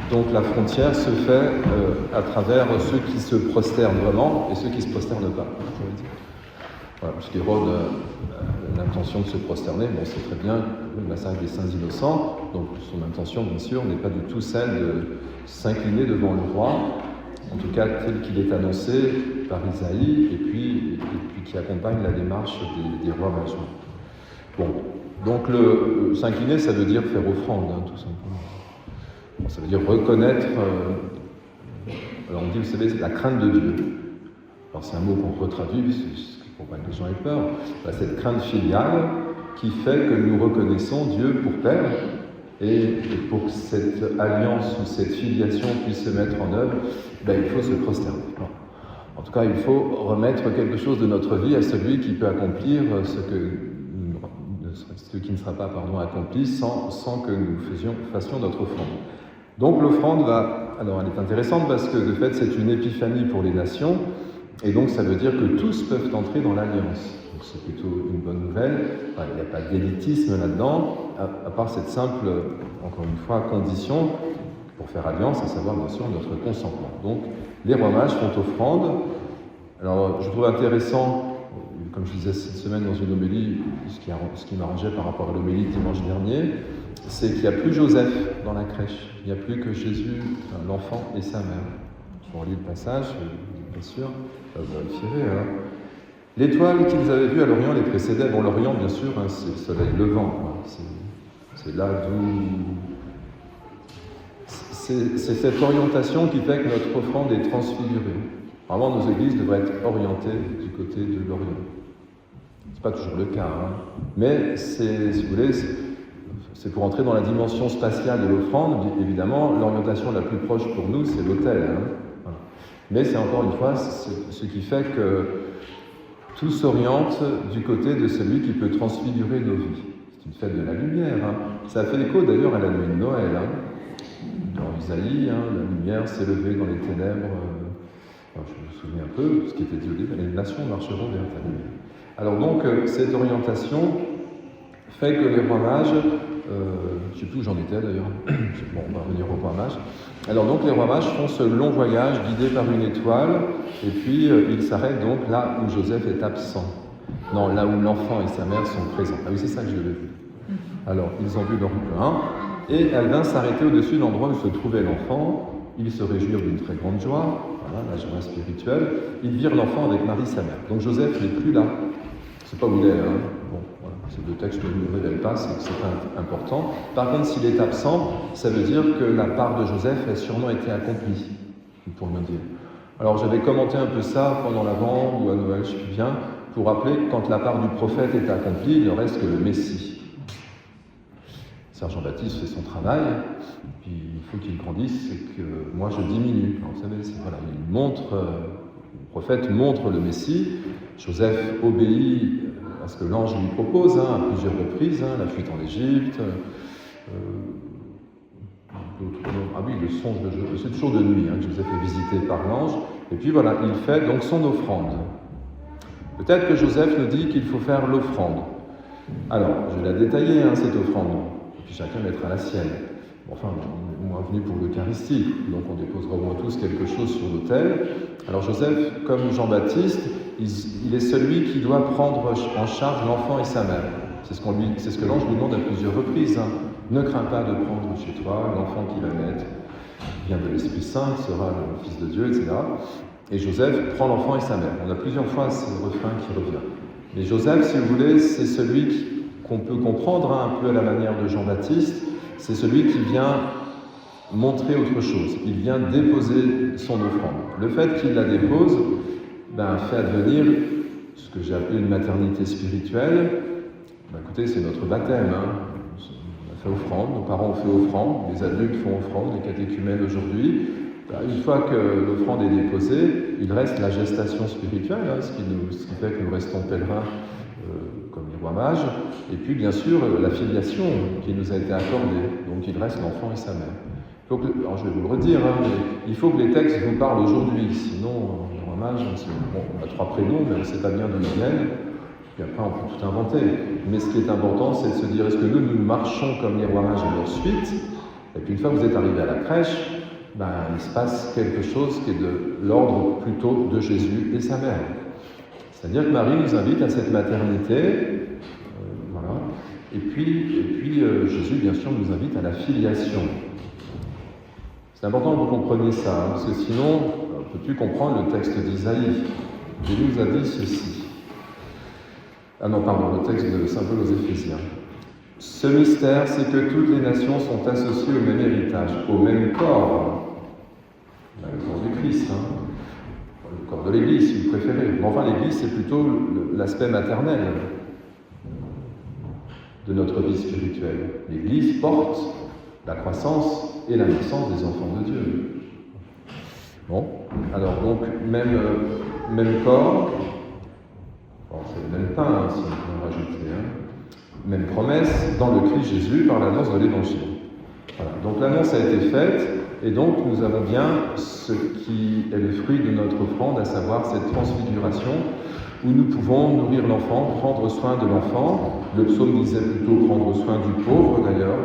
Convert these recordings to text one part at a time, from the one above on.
Donc la frontière se fait à travers ceux qui se prosternent vraiment et ceux qui ne se prosternent pas. Voilà, puisqu'Hérode a l'intention de se prosterner, bon, c'est très bien le massacre des saints innocents, donc son intention, bien sûr, n'est pas du tout celle de s'incliner devant le roi, en tout cas tel qu'il est annoncé par Isaïe, et puis qui accompagne la démarche des rois mages. Bon, donc s'incliner, ça veut dire faire offrande, tout simplement. Bon, ça veut dire reconnaître, alors on dit, vous savez, la crainte de Dieu. Alors c'est un mot qu'on retraduit, pour pas que les gens aient peur, cette crainte filiale qui fait que nous reconnaissons Dieu pour Père, et pour que cette alliance ou cette filiation puisse se mettre en œuvre, il faut se prosterner. En tout cas, il faut remettre quelque chose de notre vie à celui qui peut accomplir ce qui ne sera pas accompli sans que nous fassions notre offrande. Donc l'offrande alors elle est intéressante parce que de fait c'est une épiphanie pour les nations, et donc ça veut dire que tous peuvent entrer dans l'alliance. Donc c'est plutôt une bonne nouvelle. Enfin, il n'y a pas d'élitisme là-dedans, à part cette simple, encore une fois, condition pour faire alliance, à savoir bien sûr notre consentement. Donc les rois mages font offrande. Alors je trouve intéressant, comme je disais cette semaine dans une homélie, ce qui m'arrangeait par rapport à l'homélie dimanche dernier, c'est qu'il n'y a plus Joseph dans la crèche, il n'y a plus que Jésus, l'enfant et sa mère. Je vous relis le passage, bien sûr, vous vérifierez. Hein. L'étoile qu'ils avaient vue à l'Orient les précédait. Bon, l'Orient, bien sûr, hein, c'est le soleil levant. C'est là d'où... C'est cette orientation qui fait que notre offrande est transfigurée. Vraiment, nos églises devraient être orientées du côté de l'Orient. Ce n'est pas toujours le cas, hein. Mais si vous voulez, c'est pour entrer dans la dimension spatiale de l'offrande. Évidemment, l'orientation la plus proche pour nous, c'est l'autel. Hein. Voilà. Mais c'est encore une fois ce qui fait que tout s'oriente du côté de celui qui peut transfigurer nos vies. C'est une fête de la lumière. Hein. Ça a fait écho d'ailleurs à la nuit de Noël. Hein. Dans Isaïe, hein, la lumière s'est levée dans les ténèbres. Je me souviens un peu de ce qui était dit au début, les nations marcheront vers ta lumière. Alors donc, cette orientation fait que les rois mages, je ne sais plus où j'en étais d'ailleurs, bon, on va revenir aux rois mages. Alors donc les rois mages font ce long voyage guidé par une étoile, et puis ils s'arrêtent donc là où Joseph est absent. Non, là où l'enfant et sa mère sont présents. Ah oui, c'est ça que je devais vu. Alors, ils ont vu leur plein, et elle vint s'arrêter au-dessus de l'endroit où se trouvait l'enfant. Ils se réjouirent d'une très grande joie, voilà, la joie spirituelle. Ils virent l'enfant avec Marie, sa mère. Donc Joseph n'est plus là. C'est pas où il est, hein. Bon, voilà. Ces deux textes ne nous révèlent pas, c'est pas important. Par contre, s'il est absent, ça veut dire que la part de Joseph a sûrement été accomplie, pour me dire. Alors j'avais commenté un peu ça pendant l'Avent ou à Noël, je suis bien, pour rappeler que quand la part du prophète est accomplie, il ne reste que le Messie. Sergent Baptiste fait son travail, puis il faut qu'il grandisse et que moi je diminue. Alors, vous savez, voilà, le prophète montre le Messie. Joseph obéit à ce que l'ange lui propose, hein, à plusieurs reprises, hein, la fuite en Égypte, le songe de Joseph, c'est toujours de nuit hein, que Joseph est visité par l'ange, et puis voilà, il fait donc son offrande. Peut-être que Joseph nous dit qu'il faut faire l'offrande. Alors, je l'ai détaillé, hein, cette offrande, et puis chacun mettra la sienne. Enfin, on est venu pour l'Eucharistie, donc on déposera au moins tous quelque chose sur l'autel. Alors Joseph, comme Jean-Baptiste, il est celui qui doit prendre en charge l'enfant et sa mère. C'est ce que l'ange lui demande à plusieurs reprises. Hein. Ne crains pas de prendre chez toi l'enfant qui va naître, vient de l'Esprit Saint, sera le Fils de Dieu, etc. Et Joseph prend l'enfant et sa mère. On a plusieurs fois ce refrain qui revient. Mais Joseph, si vous voulez, c'est celui qu'on peut comprendre hein, un peu à la manière de Jean-Baptiste. C'est celui qui vient montrer autre chose. Il vient déposer son offrande. Le fait qu'il la dépose fait advenir ce que j'ai appelé une maternité spirituelle. Écoutez, c'est notre baptême. Hein. On a fait offrande, nos parents ont fait offrande, les adultes font offrande, les catéchumènes aujourd'hui. Une fois que l'offrande est déposée, il reste la gestation spirituelle, hein, ce qui fait que nous restons pèlerins comme les rois mages, et puis bien sûr la filiation qui nous a été accordée, donc il reste l'enfant et sa mère. Alors je vais vous le redire, hein, mais il faut que les textes vous parlent aujourd'hui, sinon les rois mages, on a 3 prénoms, mais on ne sait pas bien d'où ils viennent, puis après on peut tout inventer. Mais ce qui est important, c'est de se dire, est-ce que nous marchons comme les rois mages à leur suite, Et puis une fois que vous êtes arrivé à la crèche, il se passe quelque chose qui est de l'ordre plutôt de Jésus et sa mère. C'est-à-dire que Marie nous invite à cette maternité, voilà. Et puis Jésus, bien sûr, nous invite à la filiation. C'est important que vous compreniez ça, parce que sinon, on ne peut plus comprendre le texte d'Isaïe. Jésus nous a dit ceci. Le texte de Saint Paul aux Éphésiens. Ce mystère, c'est que toutes les nations sont associées au même héritage, au même corps. Le corps du Christ, le corps de l'Église, si vous préférez. Mais enfin, l'Église, c'est plutôt l'aspect maternel de notre vie spirituelle. L'Église porte la croissance et la naissance des enfants de Dieu. Bon, alors donc, même corps, c'est le même pain, si on peut rajouter, même promesse dans le Christ Jésus par l'annonce de l'Évangile. Voilà. Donc l'annonce a été faite, et donc nous avons bien ce qui est le fruit de notre offrande, à savoir cette transfiguration, où nous pouvons nourrir l'enfant, prendre soin de l'enfant. Le psaume disait plutôt prendre soin du pauvre d'ailleurs.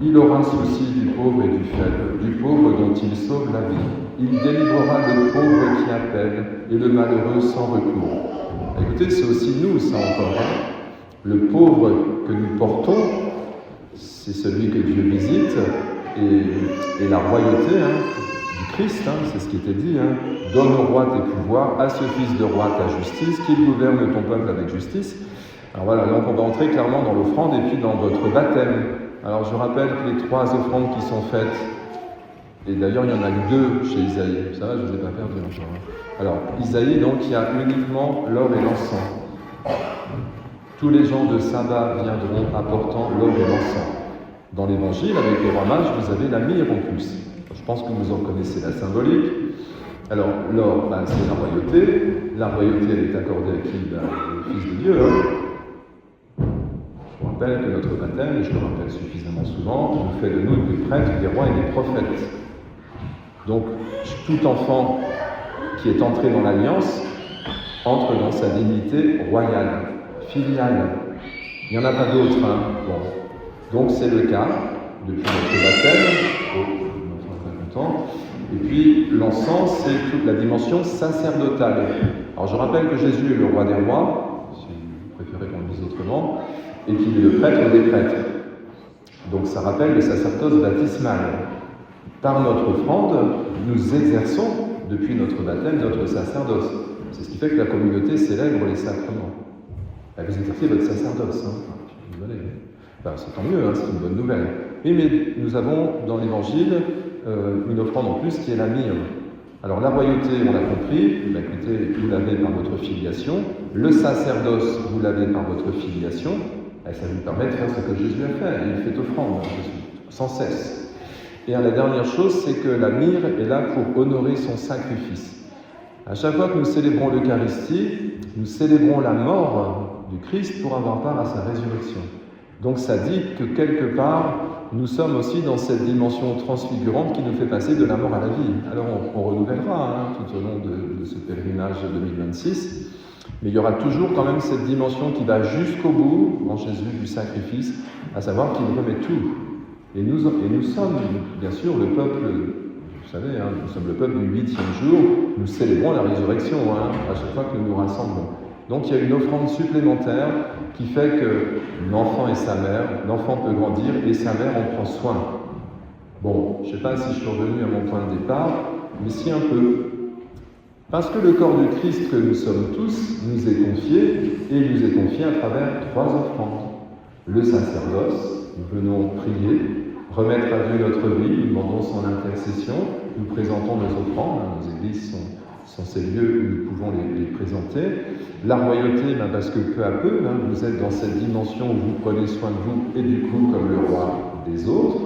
Il aura souci du pauvre et du faible, du pauvre dont il sauve la vie. Il délivrera le pauvre qui appelle et le malheureux sans recours. Écoutez, c'est aussi nous, ça encore. Le pauvre que nous portons, c'est celui que Dieu visite, et la royauté du Christ, c'est ce qui était dit, donne au roi tes pouvoirs, à ce fils de roi ta justice, qu'il gouverne ton peuple avec justice. Alors voilà, donc on va entrer clairement dans l'offrande et puis dans votre baptême. Alors je rappelle que les 3 offrandes qui sont faites, et d'ailleurs il n'y en a que 2 chez Isaïe, ça va, je ne vous ai pas perdu encore. Alors Isaïe, donc, il y a uniquement l'or et l'encens. Tous les gens de sabbat viendront apportant l'or et l'encens. Dans l'Évangile, avec les rois mages, vous avez la myrrhe en plus. Je pense que vous en connaissez la symbolique. Alors, l'or, c'est la royauté. La royauté, elle est accordée à qui? Au Fils de Dieu. Je vous rappelle que notre baptême, et je le rappelle suffisamment souvent, nous fait de nous des prêtres, des rois et des prophètes. Donc, tout enfant qui est entré dans l'Alliance entre dans sa dignité royale, filiale. Il n'y en a pas d'autres. Bon. Donc, c'est le cas depuis notre baptême. Très content. Et puis, l'encens, c'est toute la dimension sacerdotale. Alors, je rappelle que Jésus est le roi des rois, si vous préférez qu'on le dise autrement, et qu'il est le prêtre des prêtres. Donc, ça rappelle le sacerdoce baptismal. Par notre offrande, nous exerçons, depuis notre baptême, notre sacerdoce. C'est ce qui fait que la communauté célèbre les sacrements. Vous exercez votre sacerdoce. C'est tant mieux, c'est une bonne nouvelle. Mais nous avons dans l'Évangile une offrande en plus qui est la myrrhe. Alors la royauté, on l'a compris, écoutez, vous l'avez par votre filiation. Le sacerdoce, vous l'avez par votre filiation. Et ça vous permet de faire ce que Jésus a fait. Il fait offrande, sans cesse. Et la dernière chose, c'est que la myrrhe est là pour honorer son sacrifice. À chaque fois que nous célébrons l'Eucharistie, nous célébrons la mort du Christ pour avoir part à sa résurrection. Donc ça dit que quelque part, nous sommes aussi dans cette dimension transfigurante qui nous fait passer de la mort à la vie. Alors on renouvellera tout au long de ce pèlerinage 2026, mais il y aura toujours quand même cette dimension qui va jusqu'au bout en Jésus du sacrifice, à savoir qu'il remet tout. Et nous sommes, bien sûr, le peuple, vous savez, nous sommes le peuple du 8e jour, nous célébrons la résurrection à chaque fois que nous nous rassemblons. Donc il y a une offrande supplémentaire qui fait que l'enfant et sa mère, l'enfant peut grandir et sa mère en prend soin. Bon, je ne sais pas si je suis revenu à mon point de départ, mais si un peu. Parce que le corps du Christ que nous sommes tous nous est confié, et il nous est confié à travers 3 offrandes. Le sacerdoce, nous venons prier, remettre à Dieu notre vie, nous demandons son intercession, nous présentons nos offrandes, nos églises sont ces lieux où nous pouvons les présenter. La royauté, parce que peu à peu, vous êtes dans cette dimension où vous prenez soin de vous et du coup comme le roi des autres,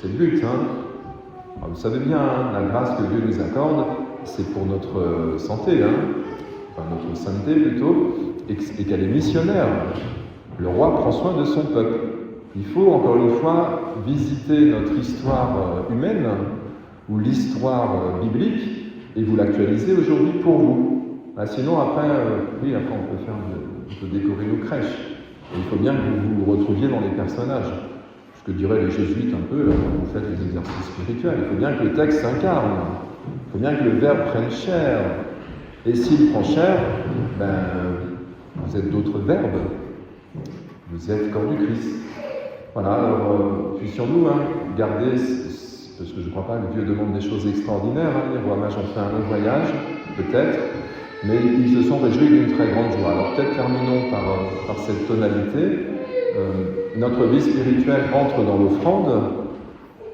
c'est le but. Alors, vous savez bien, la grâce que Dieu nous accorde, c'est pour notre santé, enfin notre sainteté plutôt, et qu'elle est missionnaire. Le roi prend soin de son peuple. Il faut encore une fois visiter notre histoire humaine ou l'histoire biblique et vous l'actualisez aujourd'hui pour vous. Sinon après, on peut décorer nos crèches. Et il faut bien que vous vous retrouviez dans les personnages. Parce que diraient les jésuites un peu, là, quand vous faites les exercices spirituels. Il faut bien que le texte s'incarne, il faut bien que le Verbe prenne chair. Et s'il prend chair, vous êtes d'autres verbes, vous êtes corps du Christ. Voilà, alors puissions-nous garder, parce que je ne crois pas que Dieu demande des choses extraordinaires, les rois mages ont fait un long voyage, peut-être, mais ils se sont réjouis d'une très grande joie. Alors peut-être terminons par cette tonalité. Notre vie spirituelle entre dans l'offrande,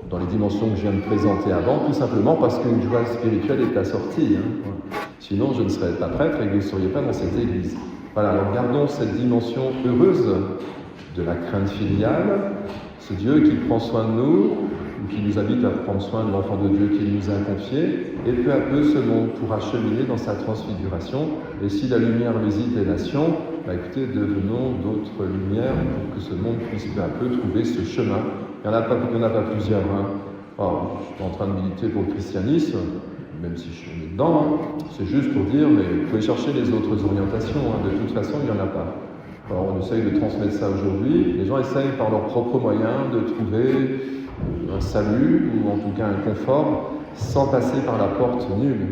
dans les dimensions que je viens de présenter avant, tout simplement parce qu'une joie spirituelle est assortie. Sinon, je ne serais pas prêtre et vous ne seriez pas dans cette église. Voilà, alors gardons cette dimension heureuse de la crainte filiale, ce Dieu qui prend soin de nous, qui nous invite à prendre soin de l'enfant de Dieu qu'il nous a confié, et peu à peu ce monde pourra cheminer dans sa transfiguration. Et si la lumière visite les nations, écoutez, devenons d'autres lumières pour que ce monde puisse peu à peu trouver ce chemin. Il n'y en a pas plusieurs. Alors, je suis en train de militer pour le christianisme, même si je suis dedans, c'est juste pour dire, mais vous pouvez chercher les autres orientations, de toute façon, il n'y en a pas. Alors, on essaye de transmettre ça aujourd'hui. Les gens essayent par leurs propres moyens de trouver un salut, ou en tout cas un confort, sans passer par la porte nulle.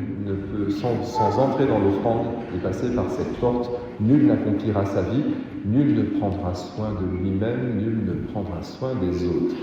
Sans entrer dans l'offrande et passer par cette porte, nul n'accomplira sa vie, nul ne prendra soin de lui-même, nul ne prendra soin des autres.